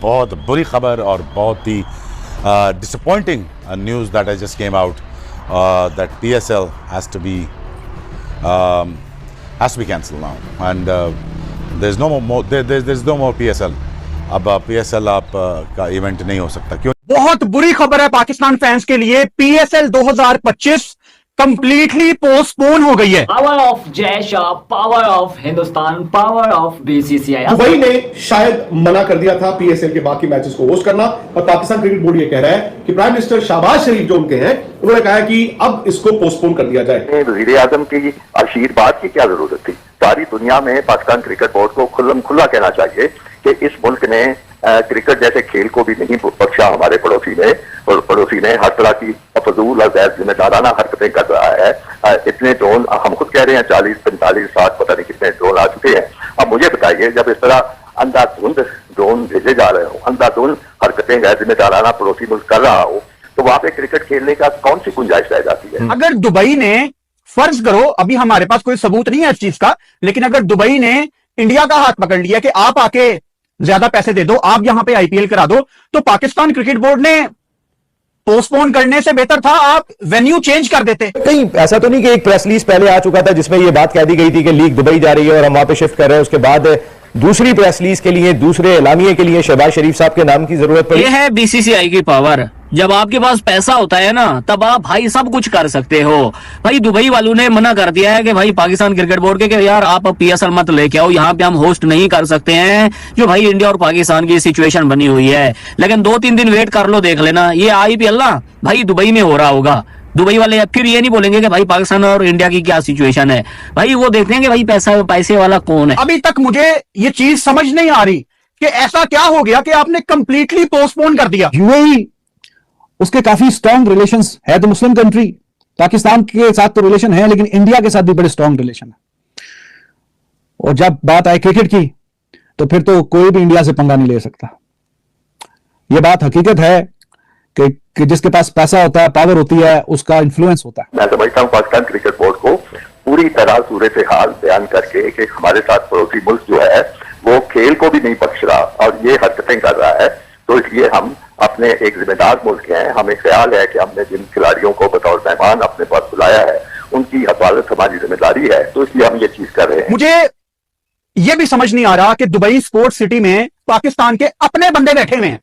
बहुत बुरी खबर और बहुत ही disappointing news that I just came out that PSL has to be cancelled now, and there's no more there's no more PSL. अब PSL आप का इवेंट नहीं हो सकता। क्यों? बहुत बुरी खबर है पाकिस्तान फैंस के लिए, PSL 2025 कंप्लीटली पोस्टपोन हो गई है। Power of Jay Shah, power of Hindustan, power of BCCI। Dubai ने शायद मना कर दिया था PSL के बाकी मैचेस को होस्ट करना, और पाकिस्तान क्रिकेट बोर्ड ये कह रहा है कि प्राइम मिनिस्टर शहबाज शरीफ जो उनके हैं, उन्होंने कहा कि अब इसको पोस्टपोन कर दिया जाए। वजीर आजम की आशीर्वाद की क्या जरूरत थी? सारी दुनिया में पाकिस्तान क्रिकेट बोर्ड को खुल्ला कहना चाहिए कि इस मुल्क ने क्रिकेट जैसे खेल को भी नहीं बख्शा हमारे पड़ोसी ने, और पड़ोसी ने हर तरह की फजूल और गैर जिम्मेदाराना हरकतें कर रहा है। इतने ड्रोन हम खुद कह रहे हैं 40, 45, 60 पता नहीं कितने ड्रोन आ चुके हैं। अब मुझे बताइए, जब इस तरह अंधाधुंध ड्रोन भेजे जा रहे हो, अंधाधुंध हरकतें गैर जिम्मेदाराना पड़ोसी मुल्क कर रहा हो, तो वहां पे क्रिकेट खेलने का कौन सी गुंजाइश रह जाती है? अगर दुबई ने, फर्ज करो, अभी हमारे पास कोई सबूत नहीं है इस चीज का, लेकिन अगर दुबई ने इंडिया का हाथ पकड़ लिया कि आप आके ज्यादा पैसे दे दो, आप यहां पे IPL करा दो, तो पाकिस्तान क्रिकेट बोर्ड ने पोस्टपोन करने से बेहतर था आप वेन्यू चेंज कर देते। कहीं ऐसा तो नहीं कि एक प्रेस रिलीज पहले आ चुका था जिसमें यह बात कह दी गई थी कि लीग दुबई जा रही है और हम वहां पे शिफ्ट कर रहे हैं, उसके बाद दूसरी प्रेस रिलीज के लिए, दूसरे एलामिये के लिए शहबाज शरीफ साहब के नाम की जरूरत पड़ी? ये है BCCI की पावर। जब आपके पास पैसा होता है ना, तब आप भाई सब कुछ कर सकते हो। भाई दुबई वालों ने मना कर दिया है कि भाई पाकिस्तान क्रिकेट बोर्ड के कि यार आप PSL मत लेके आओ, यहाँ पे हम होस्ट नहीं कर सकते हैं, जो भाई इंडिया और पाकिस्तान की सिचुएशन बनी हुई है। लेकिन 2-3 दिन वेट कर लो, देख लेना, ये IPL ना भाई दुबई में हो रहा होगा। दुबई वाले फिर ये नहीं बोलेंगे कि भाई पाकिस्तान और इंडिया की क्या सिचुएशन है, भाई वो देखते हैं कि भाई पैसे वाला कौन है। अभी तक मुझे ये चीज समझ नहीं आ रही कि ऐसा क्या हो गया कि आपने कंप्लीटली पोस्टपोन कर दिया। UAE उसके काफी स्ट्रॉन्ग रिलेशंस है, तो मुस्लिम कंट्री, पाकिस्तान के साथ तो रिलेशन है, लेकिन इंडिया के साथ भी बड़े स्ट्रॉन्ग रिलेशन है। और जब बात आए क्रिकेट की, तो फिर तो कोई भी इंडिया से पंगा नहीं ले सकता। यह बात हकीकत है कि जिसके पास पैसा होता है, पावर होती है, उसका इन्फ्लुएंस होता है। मैं समझता हूँ पाकिस्तान क्रिकेट बोर्ड को पूरी तरह सूरत हाल बयान करके कि हमारे साथ पड़ोसी मुल्क जो है वो खेल को भी नहीं बख्श रहा और ये हरकतें कर रहा है, तो इसलिए हम अपने एक जिम्मेदार मुल्क हैं, हमें ख्याल है कि हमने जिन खिलाड़ियों को बतौर मेहमान अपने पास बुलाया है उनकी हिफाजत हमारी जिम्मेदारी है, तो इसलिए हम ये चीज कर रहे हैं। मुझे ये भी समझ नहीं आ रहा कि दुबई स्पोर्ट्स सिटी में पाकिस्तान के अपने बंदे बैठे हुए हैं।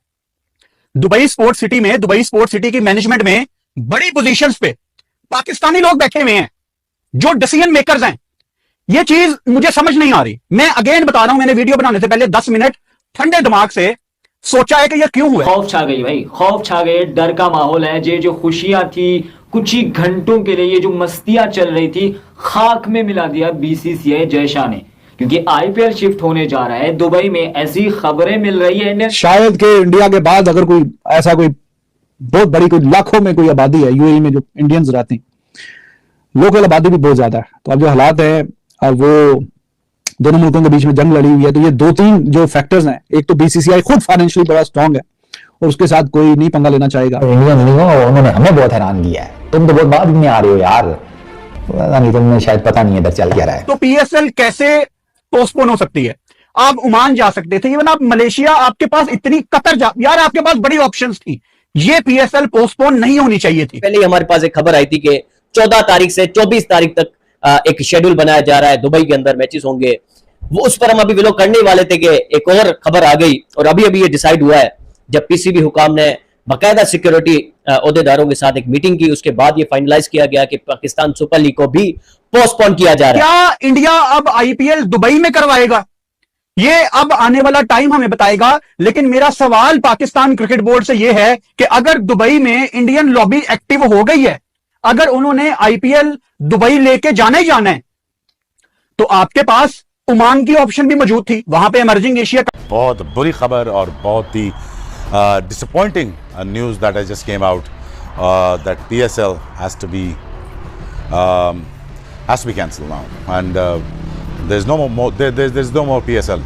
दुबई स्पोर्ट्स सिटी की मैनेजमेंट में बड़ी पोजीशंस पे पाकिस्तानी लोग बैठे हुए हैं जो डिसीजन मेकर्स हैं। ये चीज मुझे समझ नहीं आ रही। मैं अगेन बता रहा हूं, मैंने वीडियो बनाने से पहले 10 मिनट ठंडे दिमाग से सोचा है कि यह क्यों हुआ। खौफ छा गई भाई, खौफ छा गए, डर का माहौल है। ये जो खुशियां थी कुछ ही घंटों के लिए, ये जो मस्तियां चल रही थी, खाक में मिला दिया BCCI जय शाह ने, क्योंकि IPL शिफ्ट होने जा रहा है दुबई में। ऐसी खबरें मिल रही है शायद कि इंडिया के बाद अगर कोई ऐसा कोई बहुत बड़ी, कोई लाखों में कोई आबादी है UAE में जो इंडियंस रहते हैं, लोकल आबादी भी बहुत ज्यादा है, तो अब जो हालात है, अब वो दोनों मुल्कों के बीच में जंग लड़ी हुई है, तो ये 2-3 जो फैक्टर्स हैं, एक तो BCCI खुद फाइनेंशियली बड़ा स्ट्रांग है और उसके साथ कोई नहीं पंगा लेना चाहेगा। उन्होंने हमें बहुत हैरान किया है, तुम तो बहुत बाद में आ रहे हो यार, नहीं तुमने शायद पता नहीं इधर चल क्या रहा है। तो PSL कैसे पोस्टपोन हो सकती है? आप ओमान जा सकते थे, इवन आप मलेशिया, आपके पास इतनी कतर यार आपके पास बड़ी ऑप्शंस थी। ये PSL पोस्टपोन नहीं होनी चाहिए थी। पहले हमारे पास एक खबर आई थी कि 14 तारीख से 24 तारीख तक एक शेड्यूल बनाया जा रहा है, दुबई के अंदर मैचेस होंगे। वो उस पर हम अभी विलोक करने वाले थे कि एक और खबर आ गई और अभी ये डिसाइड हुआ है, जब PCB हुकाम ने बाकायदा सिक्योरिटी ओहदेदारों के साथ एक मीटिंग की, उसके बाद ये फाइनलाइज किया गया कि पाकिस्तान सुपर लीग को भी पोस्टपोन किया जा रहा है। क्या इंडिया अब IPL दुबई में करवाएगा? ये अब आने वाला टाइम हमें बताएगा। लेकिन मेरा सवाल पाकिस्तान क्रिकेट बोर्ड से यह है कि अगर दुबई में इंडियन लॉबी एक्टिव हो गई है, अगर उन्होंने IPL दुबई लेके जाना ही जाना है, तो आपके पास ओमान की ऑप्शन भी मौजूद थी, वहां पे इमर्जिंग एशिया का। बहुत बुरी खबर और बहुत ही disappointing news that I just came out that PSL has to be cancelled now, and there's no more PSL.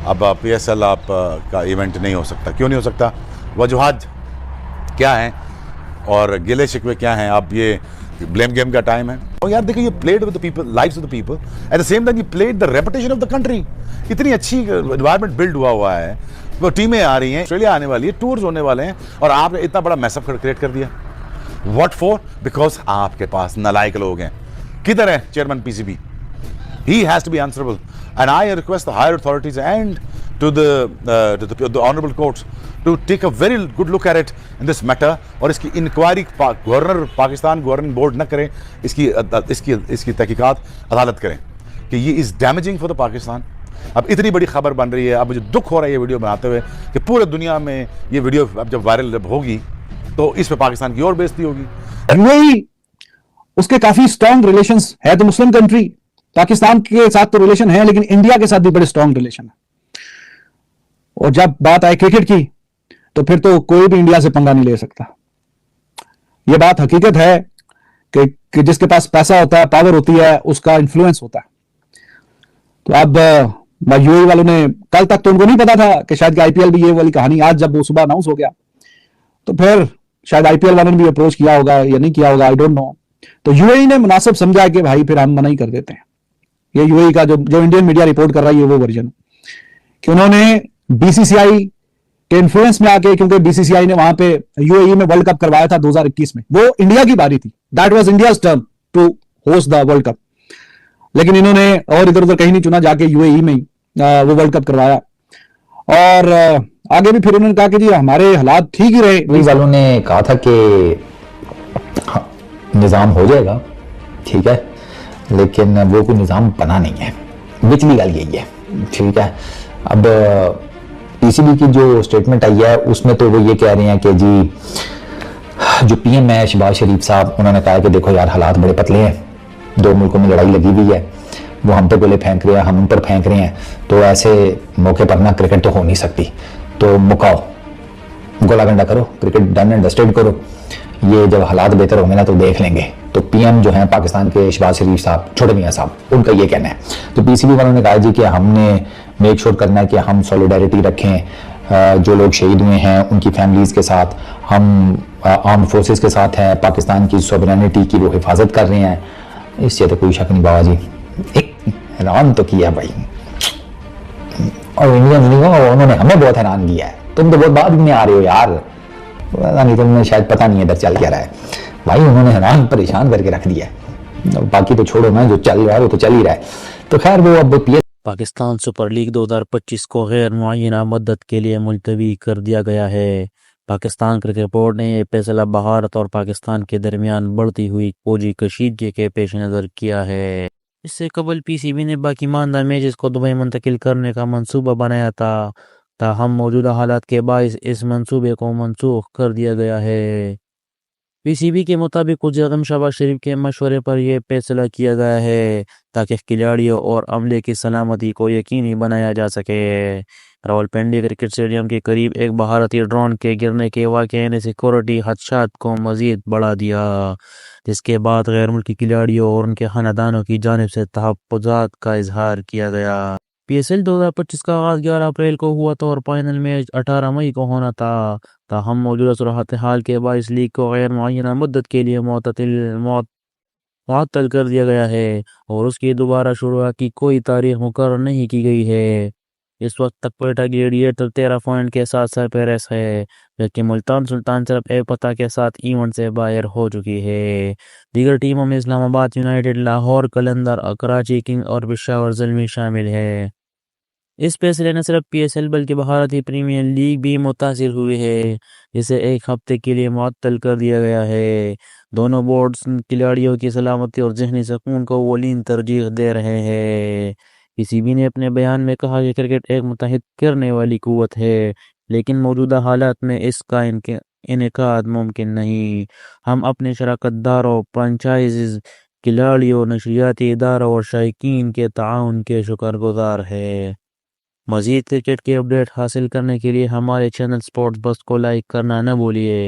अब PSL आप का इवेंट नहीं हो सकता। क्यों नहीं हो सकता? वजूहात क्या हैं और गिले शिकवे क्या हैं? अब ये ब्लेम गेम का टाइम है। और यार देखो, ये played with the people, lives with the people, at the same time you played the reputation of the country. इतनी अच्छी एनवायरनमेंट बिल्ड हुआ है, वो टीमें आ रही हैं, ऑस्ट्रेलिया आने वाली है, टूर्स होने वाले हैं, और आपने इतना बड़ा मैसअप क्रिएट कर दिया। What for? बिकॉज आपके पास नालायक लोग हैं। किधर है chairman PCB? He has to be answerable, and I request the higher authorities and to the honorable courts to take a very good look at it in this matter, और इसकी inquiry governor, Pakistan governing board न करें, इसकी तहकीकात अदालत करें कि ये is damaging for the Pakistan. अब इतनी बड़ी खबर बन रही है, अब मुझे दुख हो रहा है ये वीडियो बनाते हुए कि पूरे दुनिया में ये वीडियो अब जब वायरल होगी तो इस पे पाकिस्तान की और बेइज्जती होगी। यूएई, उसके काफी स्ट्रॉन्ग रिलेशंस है, तो मुस्लिम कंट्री, पाकिस्तान के साथ तो रिलेशन है, लेकिन इंडिया के साथ भी बड़े स्ट्रॉन्ग रिलेशन है। और जब बात आए क्रिकेट की, तो फिर तो कोई भी इंडिया से पंगा नहीं ले सकता। यह बात हकीकत है कि जिसके पास पैसा होता है, पावर होती है, उसका इन्फ्लुएंस होता है। तो अब यूएई वालों ने, कल तक तो उनको नहीं पता था कि शायद आईपीएल भी ये वाली कहानी, आज जब वो सुबह अनाउंस हो गया तो फिर शायद आईपीएल वालों ने भी अप्रोच किया होगा या नहीं किया होगा, आई डोंट नो। तो यूएई ने मुनासिब समझा कि भाई फिर हम मना ही कर देते हैं। ये यूएई का जो इंडियन मीडिया रिपोर्ट कर रहा है, ये वो वर्जन कि उन्होंने बीसीसीआई के इन्फ्लुएंस में आके, क्योंकि बीसीसीआई ने वहां पे यूएई में वर्ल्ड कप करवाया था 2021 में, वो इंडिया की बारी थी, that was India's turn to host the world cup, लेकिन इन्होंने और इधर उधर कहीं नहीं चुना, जाके यूएई में वो वर्ल्ड कप करवाया। और आगे भी फिर उन्होंने कहा कि जी हमारे हालात ठीक ही रहे। यूएई वालों ने कहा था कि निजाम हो जाएगा, ठीक है, लेकिन वो कोई निजाम बना नहीं है। निचली गल यही है, ठीक है। अब पीसीबी की जो स्टेटमेंट आई है उसमें तो वो ये कह रहे हैं कि जी जो पीएम है शहबाज शरीफ साहब, उन्होंने कहा कि देखो यार हालात बड़े पतले हैं, दो मुल्कों में लड़ाई लगी हुई है, वो हम पे गोले फेंक रहे हैं, हम उन पर फेंक रहे हैं, तो ऐसे मौके पर ना क्रिकेट तो हो नहीं सकती, तो मुकाओ, गोला गंडा करो, क्रिकेट डन एंड डस्टेड करो, ये जब हालात बेहतर होंगे ना तो देख लेंगे। तो पीएम जो है पाकिस्तान के शहबाज शरीफ साहब, छोटे मियां साहब, उनका ये कहना है। तो पीसीबी वालों ने कहा जी कि हमने मेक श्योर करना है कि हम सॉलिडारिटी रखें, जो लोग शहीद हुए हैं उनकी फैमिलीज के साथ, हम आर्म फोर्सेस के साथ हैं, पाकिस्तान की सॉवरेनिटी की वो हिफाजत कर रहे हैं, इससे तो कोई शक नहीं बाबा जी। एक हैरान तो किया भाई, और इंडियंस नहीं हो, उन्होंने हमें बहुत हैरान किया है। तुम तो बहुत बाद में आ रहे हो यार, पता नहीं, तुमने शायद पता नहीं इधर चल क्या रहा है भाई, उन्होंने हैरान परेशान करके रख दिया है। बाकी तो छोड़ो ना, जो चल रहा है वो तो चल ही रहा है। तो खैर वो अब पाकिस्तान सुपर लीग 2025 को गैर मुअय्यना मुद्दत के लिए मुलतवी कर दिया गया है। पाकिस्तान क्रिकेट बोर्ड ने यह फैसला भारत और पाकिस्तान के दरमियान बढ़ती हुई फौजी कशीदगी के पेश नज़र किया है। इससे कबल पीसीबी ने बाकी मानदार मैचेस को दुबई मुंतकिल करने का मंसूबा बनाया था, ताहम मौजूदा हालात के बायस इस मंसूबे को मनसूख कर दिया गया है। पीसीबी के मुताबिक वज़ीर-ए-आज़म शहबाज शरीफ के मशवरे पर यह फैसला किया गया है ताकि खिलाड़ियों और अमले की सलामती को यकीनी बनाया जा सके। रावलपिंडी क्रिकेट स्टेडियम के करीब एक भारतीय ड्रोन के गिरने के वाक़ये ने सिक्योरिटी खदशात को मज़ीद बढ़ा दिया, जिसके बाद गैर मुल्की खिलाड़ियों और उनके खानदानों की जानिब से तहफ़्फ़ुज़ात का इजहार किया गया। पीएसएल 2025 का आगाज़ 11 अप्रैल को हुआ था और फाइनल मैच 18 मई को होना था। ताहम मौजूदा सूरत हाल के बायस लीग को गैर मुअय्यना मुद्दत के लिए मुअत्तल कर दिया गया है और उसकी दोबारा शुरू की कोई तारीख मुकर्रर नहीं की गई है। इस वक्त तक क्वेटा ग्लेडिएटर 13 पॉइंट के साथ सरफहरिस्त है, जबकि मुल्तान सुल्तान सिर्फ एक पता के साथ इवेंट से बाहर हो चुकी है। दीगर टीमों में इस्लामाबाद यूनाइटेड, लाहौर कलंदर, कराची किंग और पेशावर ज़ल्मी शामिल है। इस फैसले न सिर्फ पीएसएल बल्कि भारतीय प्रीमियर लीग भी मुतासिर हुई है, जिसे एक हफ्ते के लिए मुअत्तल कर दिया गया है। दोनों बोर्ड्स खिलाड़ियों की सलामती और जहनी सुकून को वलीन तरजीह दे रहे हैं। पीसीबी ने अपने बयान में कहा कि क्रिकेट एक मुत्तहिद करने वाली कुव्वत है, लेकिन मौजूदा हालात में इसका इनेकाद मुमकिन नहीं। हम अपने शराकतदारों, फ्रेंचाइज़, खिलाड़ियों, नशरियाती इदारों और शायकीन के ताउन के शुक्रगुजार हैं। मज़ीद क्रिकेट के अपडेट हासिल करने के लिए हमारे चैनल स्पोर्ट्स बस को लाइक करना न भूलिए।